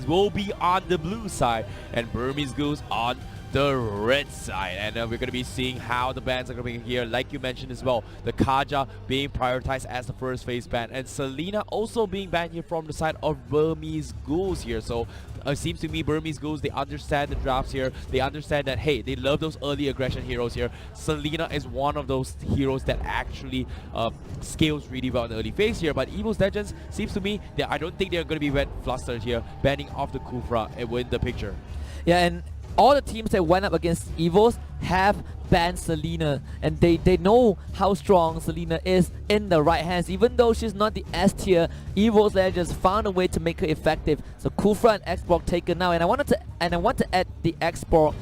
will be on the blue side and Burmese Ghouls on the red side. And we're going to be seeing how the bans are going to be here, like you mentioned as well. The Kaja being prioritized as the first phase ban, and Selena also being banned here from the side of Burmese Ghouls here. So it seems to me Burmese Ghouls, they understand the drafts here. They understand that, hey, they love those early aggression heroes here. Selena is one of those heroes that actually scales really well in the early phase here. But Evos Legends seems to me that I don't think they're going to be flustered here, banning off the Kufra and win the picture. Yeah, and all the teams that went up against Evos have banned Selena, and they know how strong Selena is in the right hands. Even though she's not the S tier, Evos Legends found a way to make her effective. So Kufra and Export taken now, and I want to add the Export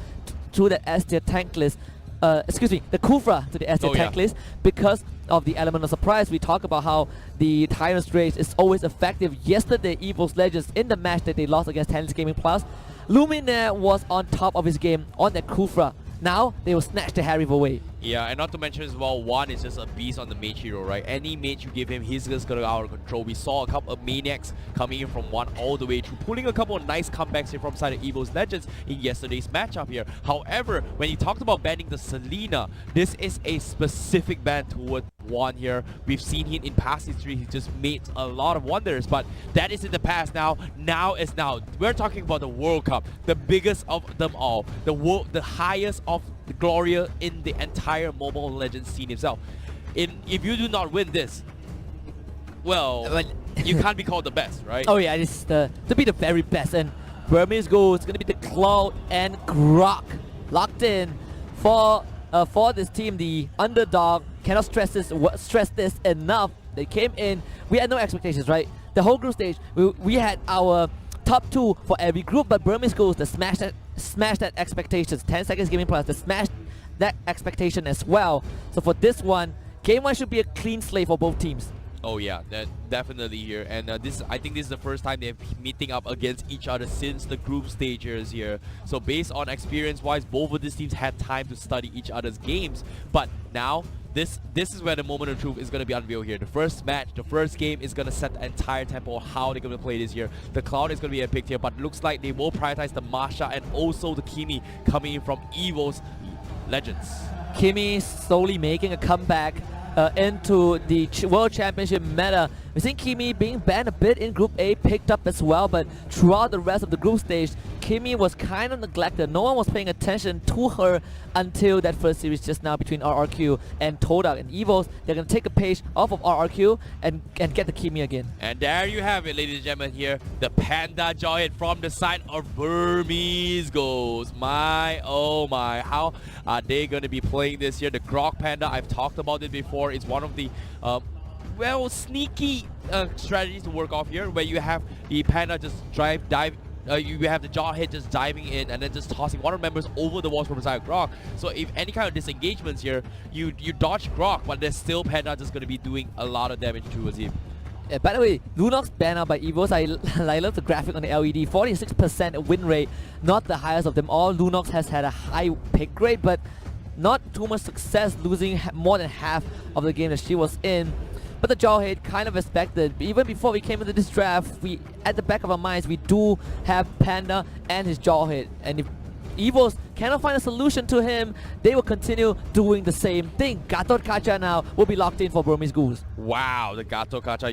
to the S tier tank list. Excuse me, the Kufra to the S tier tank list because of the element of surprise. We talk about how the Tyrant's Rage is always effective. Yesterday, Evos Legends in the match that they lost against Tennis Gaming Plus, Luminaire was on top of his game on that Kufra. Now they will snatch the Harry away. Yeah, and not to mention as well, Juan is just a beast on the mage hero, right? Any mage you give him, he's just gonna go out of control. We saw a couple of maniacs coming in from Juan all the way through, pulling a couple of nice comebacks here from side of Evos Legends in yesterday's matchup here. However, when you talked about banning the Selena, this is a specific ban toward Juan here. We've seen him in past history, he just made a lot of wonders, but that is in the past now. Now is now. We're talking about the World Cup, the biggest of them all, the highest of the Gloria in the entire Mobile Legends scene itself. If you do not win this, well, you can't be called the best, right? Oh yeah, it's to be the very best, and Burmese Ghouls is gonna be the Cloud and Grok locked in for this team. The underdog cannot stress this enough. They came in, we had no expectations, right? The whole group stage, we had our top 2 for every group, but Burmese Ghouls, they smashed that expectations. 10 seconds gaming plus, they smashed that expectation as well. So for this one, game 1 should be a clean slate for both teams. Oh yeah, definitely here, and I think this is the first time they're meeting up against each other since the group stages here. So based on experience-wise, both of these teams had time to study each other's games, but now this is where the moment of truth is going to be unveiled here. The first match, the first game is going to set the entire tempo of how they're going to play this year. The Cloud is going to be a pick here, but looks like they will prioritize the Masha and also the Kimi coming in from Evos Legends. Kimi slowly making a comeback into the World Championship meta. We think Kimi being banned a bit in Group A picked up as well, but throughout the rest of the group stage, Kimi was kind of neglected. No one was paying attention to her until that first series just now between RRQ and TODAK. And Evos, they're going to take a page off of RRQ and get the Kimi again. And there you have it, ladies and gentlemen, here. The Panda Jaw hit from the side of Burmese Ghouls. My, oh my, how are they going to be playing this here? The Grok Panda, I've talked about it before. It's one of the well, sneaky strategies to work off here, where you have the Panda just dive. You have the Jaw hit just diving in and then just tossing one of the members over the walls from inside Grok. So if any kind of disengagements here, you dodge Grok, but there's still Panda just going to be doing a lot of damage towards him. Yeah, by the way, Lunox banned out by Evos. I love the graphic on the LED. 46% win rate, not the highest of them all. Lunox has had a high pick rate, but not too much success, losing more than half of the game that she was in. But the Jaw hit kind of expected. Even before we came into this draft, we at the back of our minds, we do have Panda and his Jaw hit. And if Evos cannot find a solution to him, they will continue doing the same thing. Gatot Kacha now will be locked in for Burmese Ghouls. Wow, the Gatot Kacha,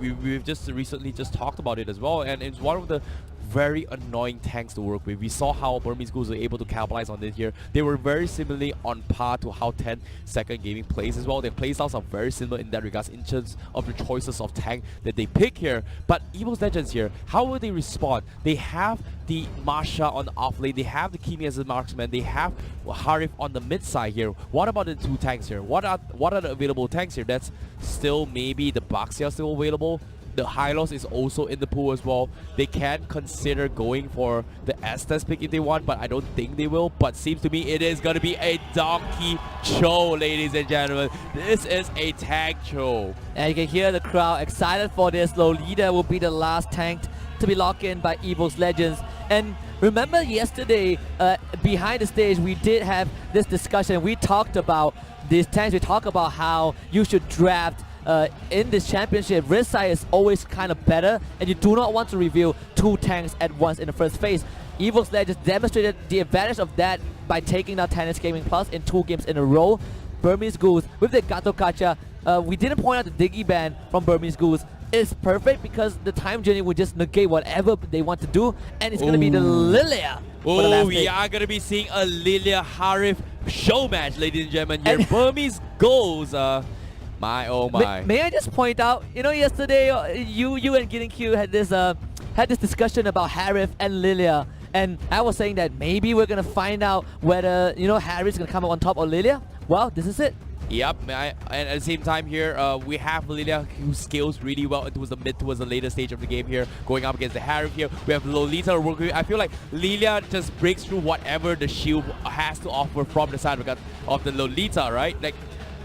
we've just recently just talked about it as well, and it's one of the very annoying tanks to work with. We saw how Burmese Ghouls were able to capitalize on this here. They were very similarly on par to how 10 Second Gaming plays as well. Their playstyles are very similar in that regards in terms of the choices of tank that they pick here. But Evos Legends here, how will they respond? They have the Masha on the off lane, they have the Kimi as a marksman, they have Harif on the mid side here. What about the 2 tanks here? What are the available tanks here? That's still maybe the Baxia still available. The Hylos is also in the pool as well. They can consider going for the Estes pick if they want, but I don't think they will. But seems to me it is going to be a donkey show, ladies and gentlemen. This is a tank show. And you can hear the crowd excited for this. Lolita will be the last tank to be locked in by Evos Legends. And remember yesterday, behind the stage, we did have this discussion. We talked about these tanks. We talked about how you should draft in this championship, wrist size is always kind of better, and you do not want to reveal 2 tanks at once in the first phase. Evos Legends demonstrated the advantage of that by taking out Tennis Gaming Plus in 2 games in a row. Burmese Ghouls with the Gato Kacha, we didn't point out the Diggy ban from Burmese Ghouls. It's perfect because the time journey will just negate whatever they want to do, and it's going to be the Lilia. Oh, we are going to be seeing a Lilia Harif show match, ladies and gentlemen. Here, Burmese Ghouls. My oh my. May I just point out, you know, yesterday you and Gideon Q had this discussion about Harif and Lilia, and I was saying that maybe we're going to find out whether, you know, Harif's going to come out on top or Lilia. Well, this is it. Yep, and at the same time here, we have Lilia who scales really well towards the later stage of the game here, going up against the Harif here. We have Lolita working. I feel like Lilia just breaks through whatever the shield has to offer from the side of the Lolita, right? Like,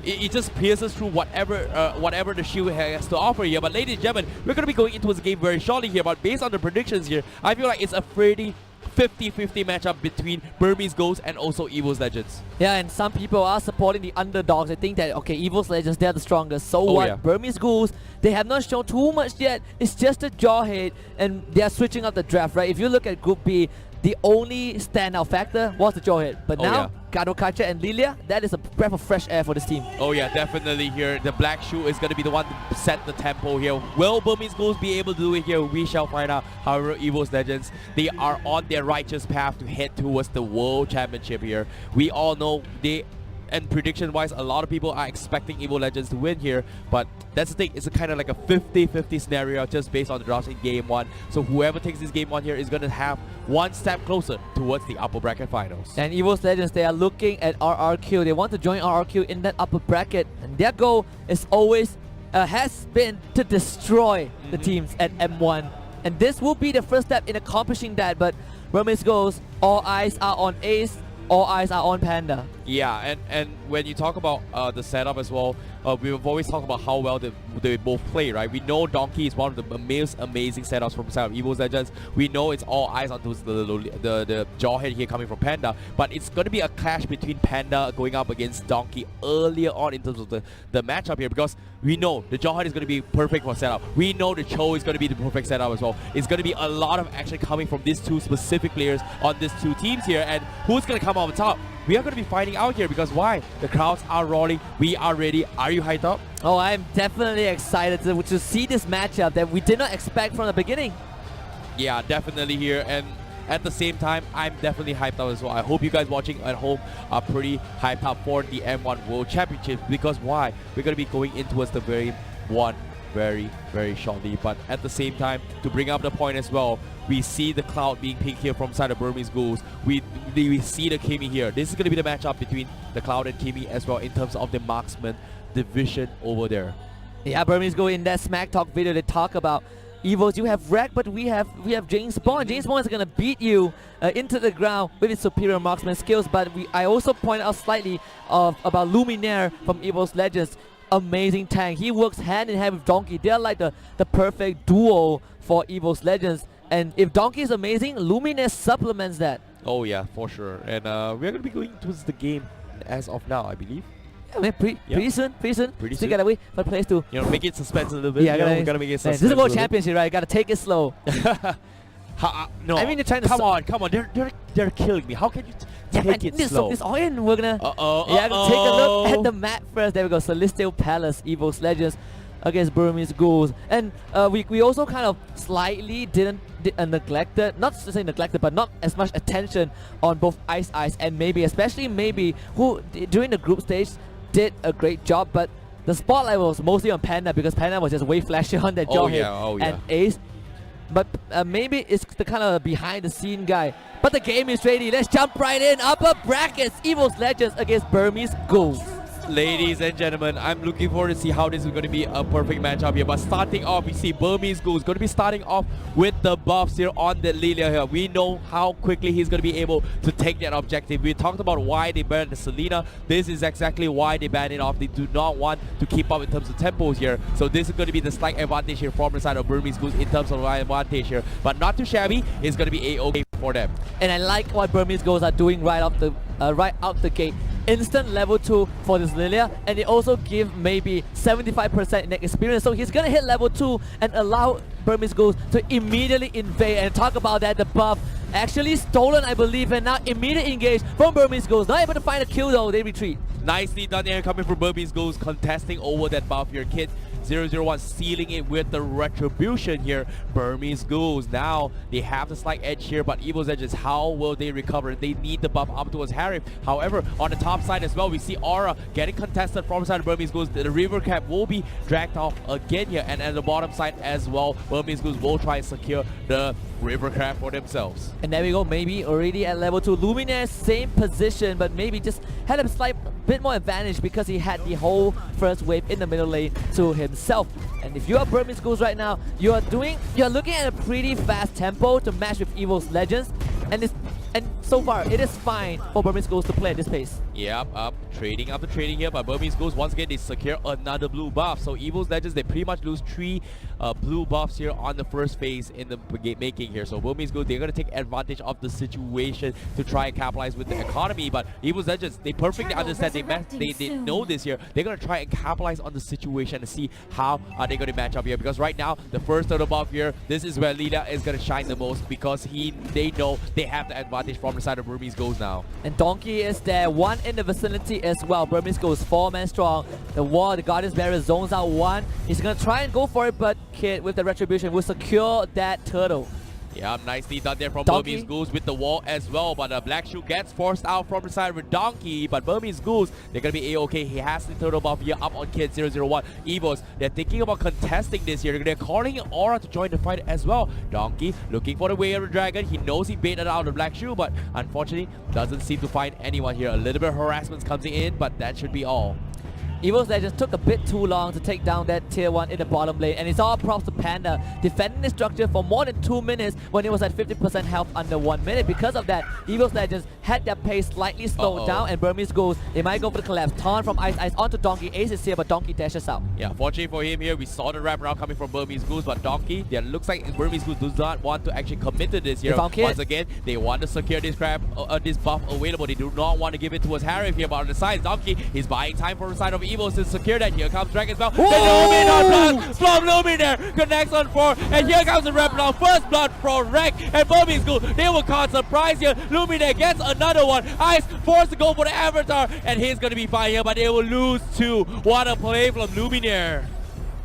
it just pierces through whatever the shield has to offer here. But ladies and gentlemen, we're going to be going into the game very shortly here, but based on the predictions here, I feel like it's a pretty 50-50 matchup between Burmese Ghouls and also Evos Legends. Yeah, and some people are supporting the underdogs. They think that, okay, Evos Legends, they're the strongest. So Oh, what? yeah. Burmese Ghouls, they have not shown too much yet. It's just a jawhead, and they are switching up the draft, right? If you look at Group B, the only standout factor was the jawhead. But Oh, now, yeah. Gato Kacha and Lilia, that is a breath of fresh air for this team. Oh yeah, definitely here. The black shoe is going to be the one to set the tempo here. Will Burmese Ghouls be able to do it here? We shall find out. However, Evos Legends, they are on their righteous path to head towards the World Championship here. We all know and prediction-wise, a lot of people are expecting Evo Legends to win here, but that's the thing, it's a kind of like a 50-50 scenario just based on the draws in Game 1. So whoever takes this Game 1 here is going to have one step closer towards the upper bracket finals. And Evos Legends, they are looking at RRQ. They want to join RRQ in that upper bracket, and their goal is always, has been to destroy the teams at M1. And this will be the first step in accomplishing that, but Burmese Ghouls, all eyes are on Ace, all eyes are on Panda. Yeah, and when you talk about the setup as well, we've always talked about how well they both play, right? We know Donkey is one of the most amazing setups from side of Evos Legends. We know it's all eyes on the jawhead here coming from Panda, but it's going to be a clash between Panda going up against Donkey earlier on in terms of the matchup here, because we know the jawhead is going to be perfect for setup. We know the Cho is going to be the perfect setup as well. It's going to be a lot of action coming from these two specific players on these two teams here, and who's going to come on top? We are going to be finding out here, because why? The crowds are rolling. We are ready. Are you hyped up? Oh, I'm definitely excited to see this matchup that we did not expect from the beginning. Yeah, definitely here. And at the same time, I'm definitely hyped up as well. I hope you guys watching at home are pretty hyped up for the M1 World Championship, because why? We're going to be going in towards the very shortly. But at the same time, to bring up the point as well, we see the Cloud being picked here from side of Burmese Ghouls. We see the Kimi here. This is going to be the matchup between the Cloud and Kimi as well in terms of the marksman division over there. Yeah, Burmese Ghouls, in that Smack Talk video, they talk about Evos, you have Rack, but we have James Bond. James Bond is going to beat you into the ground with his superior marksman skills. But I also point out slightly about Luminaire from Evos Legends. Amazing tank. He works hand in hand with Donkey. They're like the perfect duo for Evos Legends. And if Donkey is amazing, Luminaire supplements that. Oh yeah, for sure. And we're going to be going towards the game as of now, I believe. Yeah, man, pretty soon. Pretty Still soon. gotta wait for the place to, make it suspense a little bit. yeah, We're gonna make it suspense. this is a World a little Championship, right? Gotta take it slow. No, I mean, you're trying to come on. They're killing me. How can you take it Soak slow? this all in. We're gonna take a look at the map first. There we go. Celestial Palace, Evos Legends against Burmese Ghouls. And we also kind of slightly didn't neglected, not to say neglected, but not as much attention on both Ice and especially Maybe, who during the group stage did a great job, but the spotlight was mostly on Panda, because Panda was just way flashy on that jawhead and Ace. But Maybe it's the kind of behind the scene guy. But the game is ready. Let's jump right in. Upper brackets, Evos Legends against Burmese Ghouls. Ladies and gentlemen, I'm looking forward to see how this is going to be a perfect matchup here. But starting off, we see Burmese Ghouls going to be starting off with the buffs here on the Lilia here. We know how quickly he's going to be able to take that objective. We talked about why they banned the Selena. This is exactly why they banned it off. They do not want to keep up in terms of tempos here. So this is going to be the slight advantage here from the side of Burmese Ghouls in terms of advantage here. But not too shabby. It's going to be a-okay for them. And I like what Burmese Ghouls are doing right out the gate. instant level 2 for this Lilia, and it also give maybe 75% net experience. So he's gonna hit level 2 and allow Burmese Ghouls to immediately invade. And talk about that, the buff actually stolen, I believe, and now immediate engage from Burmese Ghouls. Not able to find a kill though, they retreat. Nicely done there, coming from Burmese Ghouls, contesting over that buff here. Kid 001 sealing it with the retribution here. Burmese Ghouls, now they have the slight edge here, but Evil's edges, how will they recover? They need the buff up towards Harif. However, on the top side as well, we see Aura getting contested from the side of Burmese Ghouls. The river cap will be dragged off again here, and at the bottom side as well, Burmese Ghouls will try and secure the river crab for themselves. And there we go, maybe already at level 2. Luminaire, same position, but maybe just had a slight bit more advantage because he had the whole first wave in the middle lane to himself. And if you are Burmese Ghouls right now, you're looking at a pretty fast tempo to match with Evo's Legends, and so far it is fine for Burmese Ghouls to play at this pace. Yep, trading after trading here, but Burmese Ghouls once again they secure another blue buff. So Evo's Legends, they pretty much lose 3 blue buffs here on the first phase in the game making here. So Burmese Ghouls, they're gonna take advantage of the situation to try and capitalize with the economy. But Evo's Legends, they perfectly understand. They know this here. They're gonna try and capitalize on the situation and see how are they gonna match up here. Because right now, the first turtle buff here, this is where Lilia is gonna shine the most because they know they have the advantage from the side of Burmese Ghouls now. And Donkey is there, one in the vicinity as well. Burmese Ghouls 4-man strong. The wall, the Guardian's Barrier zones out one. He's gonna try and go for it, but Kid with the retribution will secure that turtle. Yeah, nicely done there from Donkey. Burmese Ghouls with the wall as well. But Black Shoe gets forced out from the side with Donkey. But Burmese Ghouls, they're going to be A-okay. He has the turtle buff here up on Kid 001. Evos, they're thinking about contesting this here. They're calling in Aura to join the fight as well. Donkey looking for the way of the dragon. He knows he baited out the Black Shoe, but unfortunately doesn't seem to find anyone here. A little bit of harassment comes in, but that should be all. Evo's Legends took a bit too long to take down that tier 1 in the bottom lane, and it's all props to Panda defending the structure for more than 2 minutes when it was at 50% health under 1 minute. Because of that, Evo's Legends had their pace slightly slowed down, and Burmese Ghouls, they might go for the collapse. Taunt from Ice onto Donkey. Ace is here, but Donkey dashes out. Yeah, fortunately for him here, we saw the wraparound coming from Burmese Ghouls, but Donkey, there looks like Burmese Ghouls does not want to actually commit to this here. Once again, they want to secure this this buff available. They do not want to give it towards Harif here, but on the side, Donkey is buying time for the side of Evos to secure that. Here comes Dragon's Bell. The Luminaire from Luminaire connects on 4, and here comes the wraparound. First blood from Wreck, and Burmese Ghouls, they will cause surprise here. Luminaire gets another one. Ice forced to go for the Avatar, and he's going to be fine here, but they will lose 2. What a play from Luminaire.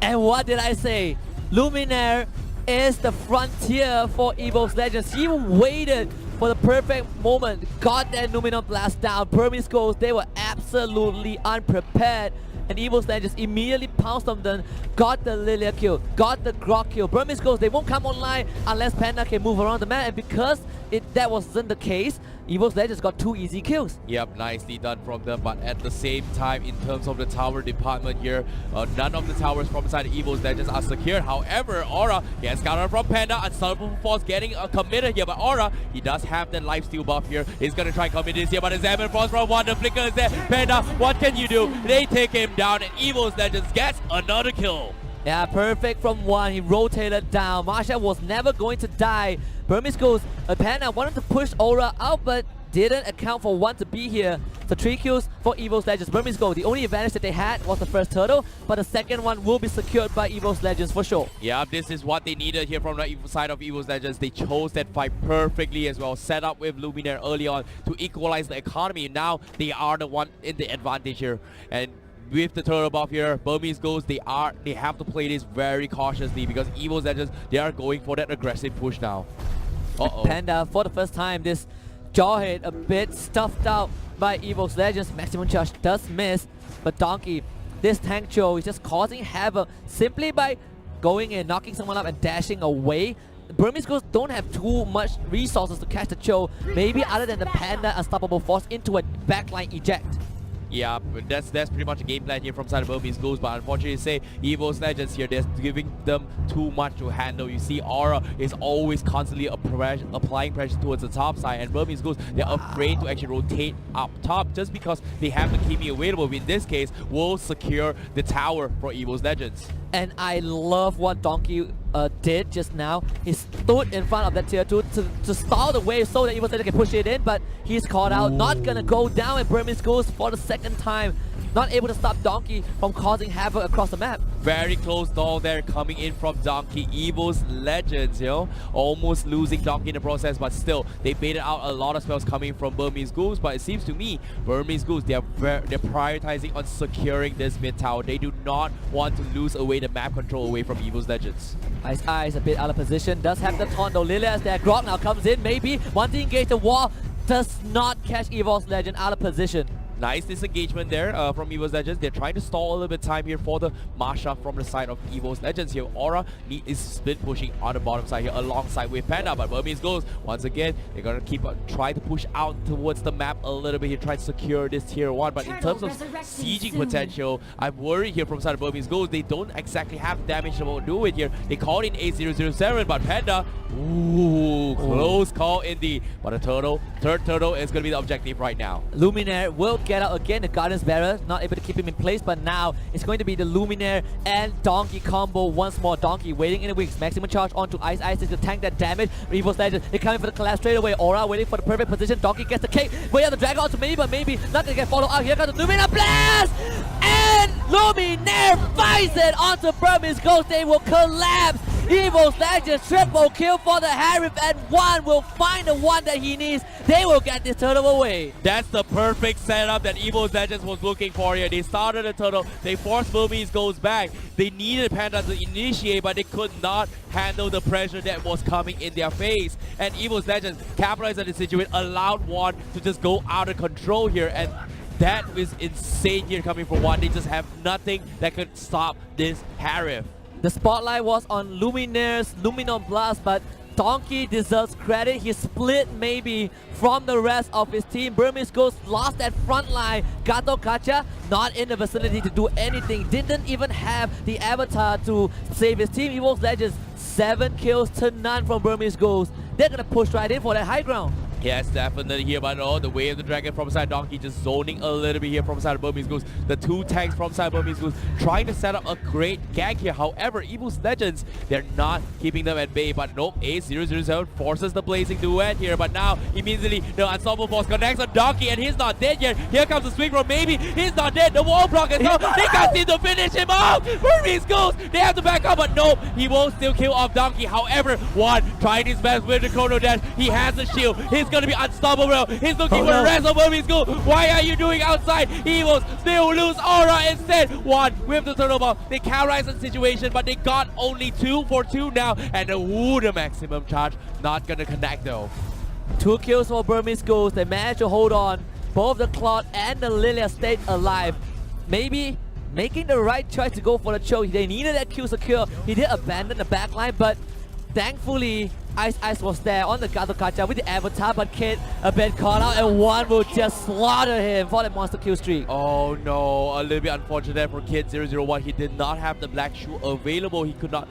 And what did I say? Luminaire is the frontier for Evo's Legends. He waited for the perfect moment, got that Luminor blast down. Burmese Ghouls, they were absolutely unprepared, and Evo's Legends immediately pounced on them, got the Lilia kill, got the Grok kill. Burmese Ghouls, they won't come online unless Panda can move around the map, and because that wasn't the case, Evo's Legends got 2 easy kills. Yep, nicely done from them, but at the same time, in terms of the tower department here, none of the towers from inside Evo's Legends are secured. However, Aura gets countered from Panda, Unstoppable Force getting committed here, but Aura, he does have that lifesteal buff here. He's gonna try and commit this here, but his Examine Frost from one, the flicker is there. Panda, what can you do? They take him down, and Evo's Legends gets another kill. Yeah, perfect from 1. He rotated down. Marsha was never going to die. Burmese Ghouls, Panda wanted to push Aura out, but didn't account for 1 to be here. So 3 kills for Evo's Legends. Burmese Ghouls, the only advantage that they had was the first turtle, but the second one will be secured by Evo's Legends for sure. Yeah, this is what they needed here from the side of Evo's Legends. They chose that fight perfectly as well. Set up with Luminaire early on to equalize the economy. Now they are the one in the advantage here. And with the turtle buff here, Burmese Ghouls, they have to play this very cautiously because Evo's Legends, they are going for that aggressive push now. Panda, for the first time, this Jawhead a bit stuffed out by Evo's Legends. Maximum charge does miss, but Donkey, this tank Cho is just causing havoc simply by going and knocking someone up and dashing away. Burmese Ghouls don't have too much resources to catch the Cho, maybe other than the Panda Unstoppable Force into a backline eject. Yeah, that's pretty much a game plan here from side of Burmese Ghouls, but unfortunately say Evo's Legends here, they're giving them too much to handle. You see Aura is always constantly applying pressure towards the top side, and Burmese Ghouls, they're afraid to actually rotate up top just because they have the Kimi available. In this case, will secure the tower for Evo's Legends. And I love what Donkey did just now. He stood in front of that tier 2 to stall the wave so that Evos Legends can push it in, but he's caught out. Not gonna go down, and Burmese Ghouls for the second time. Not able to stop Donkey from causing havoc across the map. Very close call there coming in from Donkey. Evos Legends, you know, almost losing Donkey in the process, but still, they baited out a lot of spells coming from Burmese Ghouls, but it seems to me, Burmese Ghouls, they're prioritizing on securing this mid tower. They do not want to lose away the map control away from Evos Legends. Ice a bit out of position, does have the taunt though. Lilia as their Grog now comes in, maybe, want to engage the wall, does not catch Evos Legend out of position. Nice disengagement there from Evos Legends. They're trying to stall a little bit of time here for the Masha from the side of Evos Legends here. Aura is split pushing on the bottom side here alongside with Panda, but Burmese Ghouls, once again, they're going to keep try to push out towards the map a little bit here, try to secure this tier 1. But in terms of sieging potential, I'm worried here from the side of Burmese Ghouls. They don't exactly have damage to do it here. They called in 8007, but Panda, ooh, close call indeed. But a turtle, third turtle is going to be the objective right now. Luminaire will get out again. The Guardian's Bearer not able to keep him in place, but now it's going to be the Luminaire and Donkey combo once more. Donkey waiting in the wings, maximum charge onto Ice to tank that damage. Evos Legends, they're coming for the collapse straight away. Aura waiting for the perfect position. Donkey gets the cake, wait on the drag onto maybe, but maybe not gonna get followed out. Here comes the Luminaire blast, and Luminaire finds it onto Burmese Ghouls. They will collapse. Evos Legends triple kill for the Harif, and one will find the one that he needs. They will get this turtle away. That's the perfect setup that Evos Legends was looking for here. They started the turtle, they forced Burmese Ghouls back. They needed Panda to initiate, but they could not handle the pressure that was coming in their face. And Evos Legends capitalized on the situation, allowed one to just go out of control here, and that is insane here coming from one. They just have nothing that could stop this Harif. The spotlight was on Luminaire's Luminon Blast, but Donkey deserves credit. He split maybe from the rest of his team. Burmese Ghouls lost that front line. Gato Kacha not in the vicinity to do anything. Didn't even have the avatar to save his team. Evos Legends 7 kills to none from Burmese Ghouls. They're gonna push right in for that high ground. Yes, definitely here, but oh, the way of the dragon from side Donkey just zoning a little bit here from side of Burmese Ghouls. The two tanks from side Burmese Ghouls trying to set up a great gag here. However, Evos Legends, they're not keeping them at bay, but nope, A007 forces the blazing duet here, but now immediately the Unstoppable Force connects on Donkey, and he's not dead yet. Here comes the swing from maybe, he's not dead, the wall block is out, they can't seem to finish him off. Burmese Ghouls, they have to back up, but nope, he won't still kill off Donkey. However, one trying his best with the chrono dash, he has the shield, he's gonna be unstoppable. He's looking for the rest of Burmese Ghouls. Why are you doing outside? Evos still lose Aura instead. One with the turtle ball. They capitalized the situation, but they got only 2 for 2 now. And the maximum charge not gonna connect though. 2 kills for Burmese Ghouls. They managed to hold on. Both the Claude and the Lilia stayed alive. Maybe making the right choice to go for the choke. They needed that kill secure. He did abandon the backline, but thankfully Ice was there on the Gato Kacha with the avatar, but Kid a bit caught out, and one will just slaughter him for the monster kill streak. Oh no, a little bit unfortunate for Kid 001. He did not have the black shoe available. He could not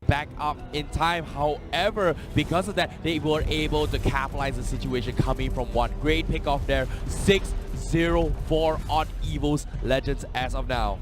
back up in time. However, because of that, they were able to capitalize the situation coming from one. Great pick off there. 6-0-4 on Evos Legends as of now.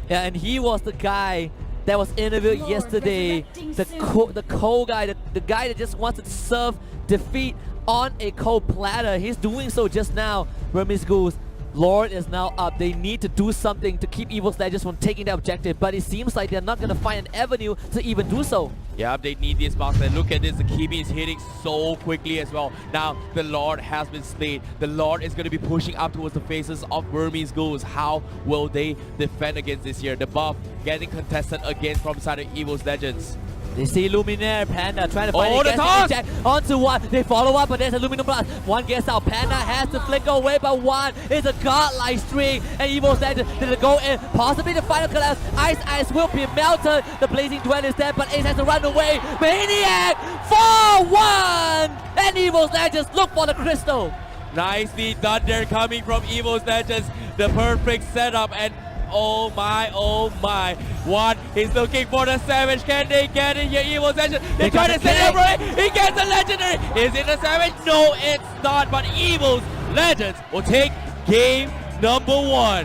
Yeah, and he was the guy that was interviewed yesterday, the cold guy, the guy that just wants to serve defeat on a cold platter. He's doing so just now. Burmese Ghouls, Lord is now up. They need to do something to keep Evos Legends from taking the objective, but it seems like they're not going to find an avenue to even do so. Yeah, they need this box, and look at this, the Kimi is hitting so quickly as well. Now, the Lord has been slain. The Lord is going to be pushing up towards the faces of Burmese Ghouls. How will they defend against this here? The buff getting contested again from side of Evos Legends. They see Luminaire, Panda trying to find the toss! Onto one. They follow up, but there's a Luminum Blast. One gets out. Panda has to flicker away, but one is a godlike string. And Evos Legends did go in. Possibly the final collapse. Ice will be melted. The blazing duel is dead, but Ace has to run away. Maniac 4-1! And Evos Legends look for the crystal. Nicely done there coming from Evos Legends. The perfect setup, and oh my, oh my. One, he's looking for the Savage. Can they get it here? Evos Legends, they try to set it up. He gets the Legendary. Is it the Savage? No, it's not. But Evos Legends will take game number 1.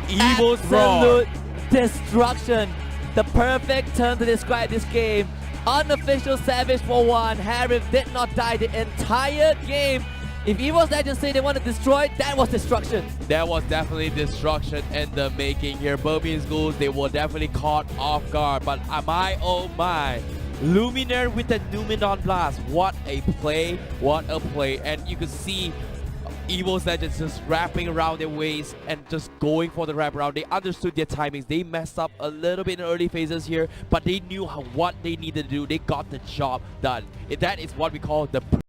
Evos Absolute destruction. The perfect term to describe this game. Unofficial Savage for one. Harif did not die the entire game. If Evos Legends say they want to destroy, that was destruction. That was definitely destruction in the making here. Burmese Ghouls, they were definitely caught off guard. But my oh my. Luminaire with the Numenon Blast. What a play. What a play. And you could see Evos Legends just wrapping around their waist and just going for the wrap around. They understood their timings. They messed up a little bit in early phases here, but they knew what they needed to do. They got the job done. That is what we call the